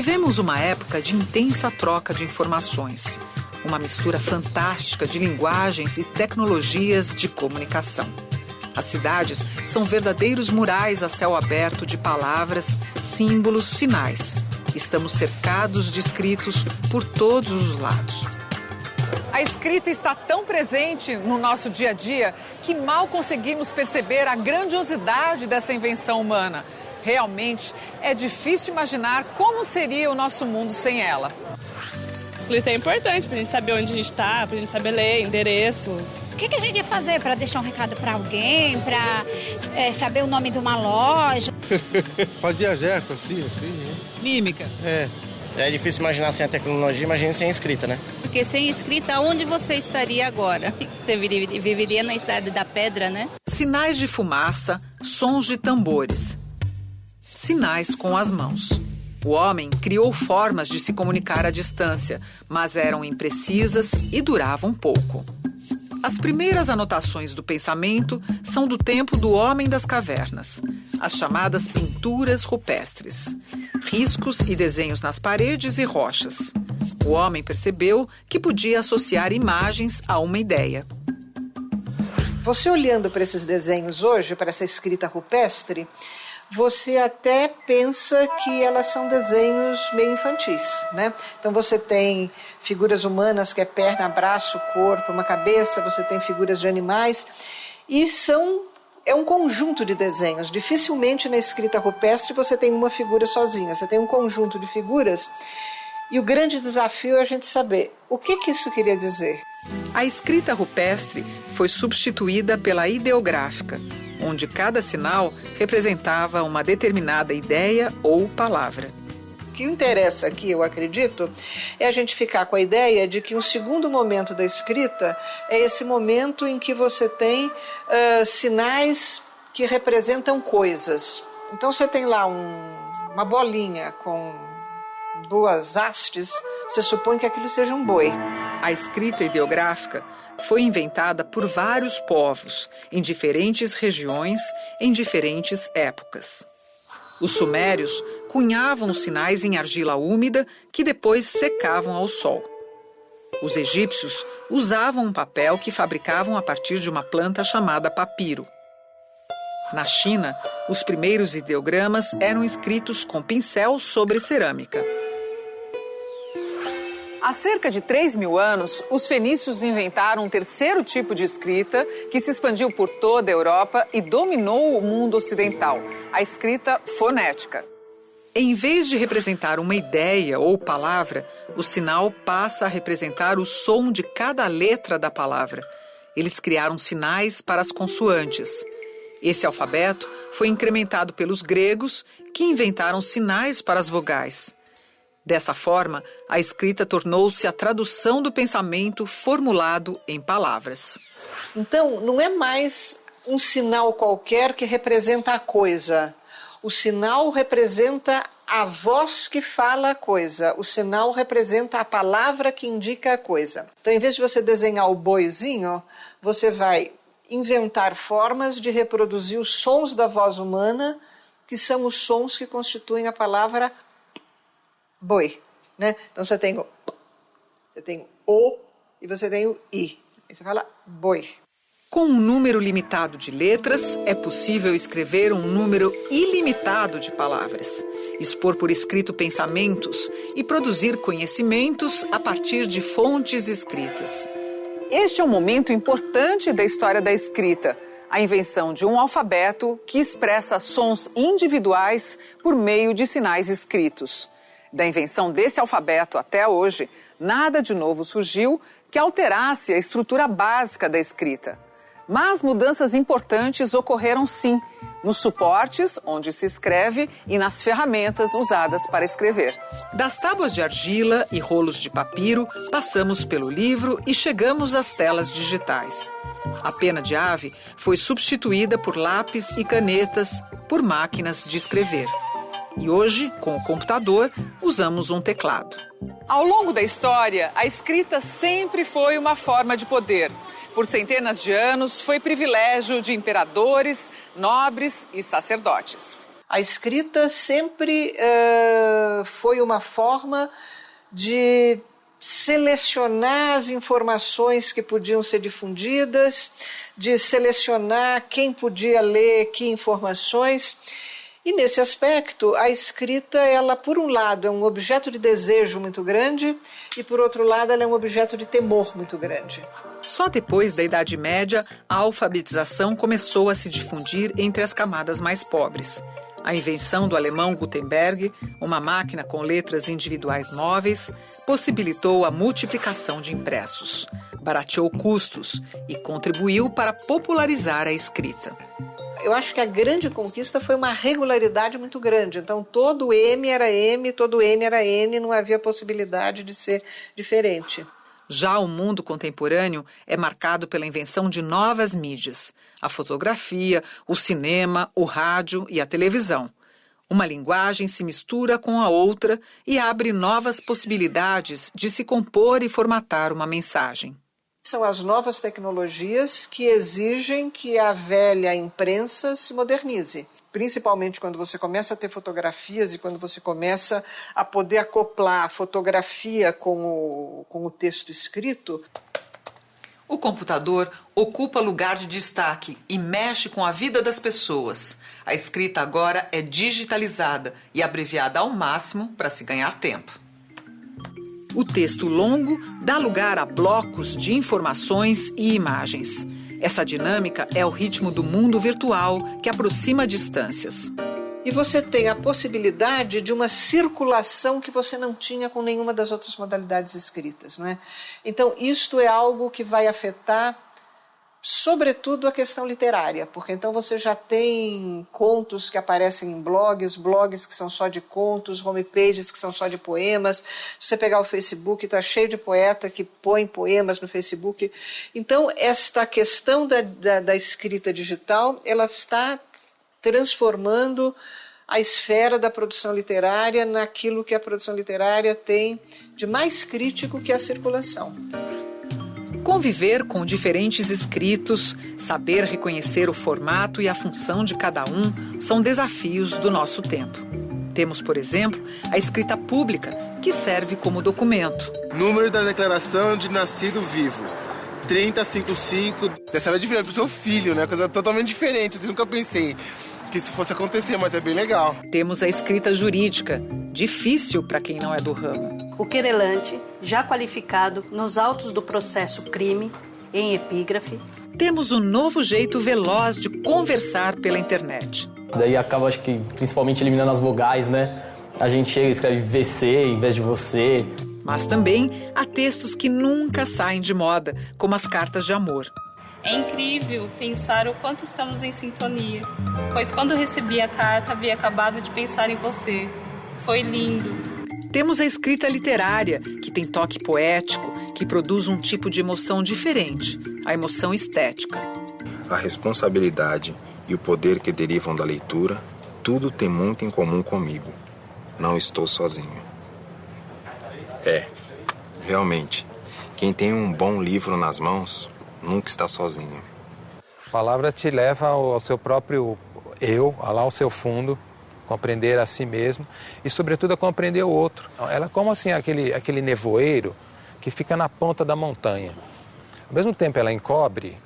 Vivemos uma época de intensa troca de informações, uma mistura fantástica de linguagens e tecnologias de comunicação. As cidades são verdadeiros murais a céu aberto de palavras, símbolos, sinais. Estamos cercados de escritos por todos os lados. A escrita está tão presente no nosso dia a dia que mal conseguimos perceber a grandiosidade dessa invenção humana. Realmente é difícil imaginar como seria o nosso mundo sem ela. A escrita é importante para a gente saber onde a gente está, para a gente saber ler endereços. O que a gente ia fazer para deixar um recado para alguém, para saber o nome de uma loja? Fazia gesto assim, né? Mímica. É difícil imaginar sem a tecnologia, imagina sem a escrita, né? Porque sem escrita, onde você estaria agora? Você viveria na Idade da Pedra, né? Sinais de fumaça, sons de tambores. Sinais com as mãos. O homem criou formas de se comunicar à distância, mas eram imprecisas e duravam pouco. As primeiras anotações do pensamento são do tempo do homem das cavernas, as chamadas pinturas rupestres. Riscos e desenhos nas paredes e rochas. O homem percebeu que podia associar imagens a uma ideia. Você olhando para esses desenhos hoje, para essa escrita rupestre, você até pensa que elas são desenhos meio infantis, né? Então você tem figuras humanas que é perna, braço, corpo, uma cabeça, você tem figuras de animais e é um conjunto de desenhos. Dificilmente na escrita rupestre você tem uma figura sozinha, você tem um conjunto de figuras e o grande desafio é a gente saber o que isso queria dizer. A escrita rupestre foi substituída pela ideográfica, onde cada sinal representava uma determinada ideia ou palavra. O que interessa aqui, eu acredito, é a gente ficar com a ideia de que um segundo momento da escrita é esse momento em que você tem sinais que representam coisas. Então você tem lá uma bolinha com 2 hastes, você supõe que aquilo seja um boi. A escrita ideográfica foi inventada por vários povos, em diferentes regiões, em diferentes épocas. Os sumérios cunhavam os sinais em argila úmida que depois secavam ao sol. Os egípcios usavam um papel que fabricavam a partir de uma planta chamada papiro. Na China, os primeiros ideogramas eram escritos com pincel sobre cerâmica. Há cerca de 3.000 anos, os fenícios inventaram um terceiro tipo de escrita que se expandiu por toda a Europa e dominou o mundo ocidental, a escrita fonética. Em vez de representar uma ideia ou palavra, o sinal passa a representar o som de cada letra da palavra. Eles criaram sinais para as consoantes. Esse alfabeto foi incrementado pelos gregos, que inventaram sinais para as vogais. Dessa forma, a escrita tornou-se a tradução do pensamento formulado em palavras. Então, não é mais um sinal qualquer que representa a coisa. O sinal representa a voz que fala a coisa. O sinal representa a palavra que indica a coisa. Então, em vez de você desenhar o boizinho, você vai inventar formas de reproduzir os sons da voz humana, que são os sons que constituem a palavra boi, né? Então você tem o e você tem o i. Aí você fala boi. Com um número limitado de letras, é possível escrever um número ilimitado de palavras, expor por escrito pensamentos e produzir conhecimentos a partir de fontes escritas. Este é um momento importante da história da escrita, a invenção de um alfabeto que expressa sons individuais por meio de sinais escritos. Da invenção desse alfabeto até hoje, nada de novo surgiu que alterasse a estrutura básica da escrita. Mas mudanças importantes ocorreram sim, nos suportes onde se escreve e nas ferramentas usadas para escrever. Das tábuas de argila e rolos de papiro, passamos pelo livro e chegamos às telas digitais. A pena de ave foi substituída por lápis e canetas, por máquinas de escrever. E hoje, com o computador, usamos um teclado. Ao longo da história, a escrita sempre foi uma forma de poder. Por centenas de anos, foi privilégio de imperadores, nobres e sacerdotes. A escrita sempre foi uma forma de selecionar as informações que podiam ser difundidas, de selecionar quem podia ler que informações. E nesse aspecto, a escrita, ela, por um lado, é um objeto de desejo muito grande e, por outro lado, ela é um objeto de temor muito grande. Só depois da Idade Média, a alfabetização começou a se difundir entre as camadas mais pobres. A invenção do alemão Gutenberg, uma máquina com letras individuais móveis, possibilitou a multiplicação de impressos, barateou custos e contribuiu para popularizar a escrita. Eu acho que a grande conquista foi uma regularidade muito grande. Então, todo M era M, todo N era N, não havia possibilidade de ser diferente. Já o mundo contemporâneo é marcado pela invenção de novas mídias, a fotografia, o cinema, o rádio e a televisão. Uma linguagem se mistura com a outra e abre novas possibilidades de se compor e formatar uma mensagem. São as novas tecnologias que exigem que a velha imprensa se modernize. Principalmente quando você começa a ter fotografias e quando você começa a poder acoplar a fotografia com o texto escrito. O computador ocupa lugar de destaque e mexe com a vida das pessoas. A escrita agora é digitalizada e abreviada ao máximo para se ganhar tempo. O texto longo dá lugar a blocos de informações e imagens. Essa dinâmica é o ritmo do mundo virtual que aproxima distâncias. E você tem a possibilidade de uma circulação que você não tinha com nenhuma das outras modalidades escritas, não é? Então, isto é algo que vai afetar, sobretudo, a questão literária, porque então você já tem contos que aparecem em blogs que são só de contos, homepages que são só de poemas. Se você pegar o Facebook, está cheio de poeta que põe poemas no Facebook. Então, esta questão da escrita digital, ela está transformando a esfera da produção literária naquilo que a produção literária tem de mais crítico, que é a circulação. Conviver com diferentes escritos, saber reconhecer o formato e a função de cada um são desafios do nosso tempo. Temos, por exemplo, a escrita pública, que serve como documento. Número da declaração de nascido vivo, 3055. Dessa vez é diferente pro seu filho, né? Coisa totalmente diferente, assim, nunca pensei que isso fosse acontecer, mas é bem legal. Temos a escrita jurídica, difícil para quem não é do ramo. O querelante, já qualificado nos autos do processo crime, em epígrafe. Temos um novo jeito veloz de conversar pela internet. Daí acaba, acho que, principalmente eliminando as vogais, né? A gente chega e escreve VC em vez de você. Mas também há textos que nunca saem de moda, como as cartas de amor. É incrível pensar o quanto estamos em sintonia, pois quando recebi a carta havia acabado de pensar em você. Foi lindo. Temos a escrita literária, que tem toque poético, que produz um tipo de emoção diferente, a emoção estética. A responsabilidade e o poder que derivam da leitura, tudo tem muito em comum comigo. Não estou sozinho. Realmente, quem tem um bom livro nas mãos nunca está sozinho. A palavra te leva ao seu próprio eu, lá ao seu fundo, compreender a si mesmo e, sobretudo, a compreender o outro. Ela é como assim aquele nevoeiro que fica na ponta da montanha. Ao mesmo tempo ela encobre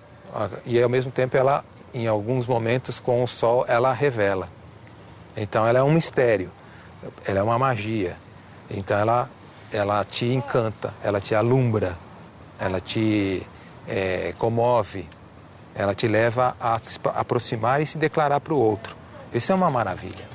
e, ao mesmo tempo, ela, em alguns momentos, com o sol, ela revela. Então, ela é um mistério, ela é uma magia. Então, ela te encanta, ela te alumbra, ela te comove, ela te leva a se aproximar e se declarar para o outro. Isso é uma maravilha.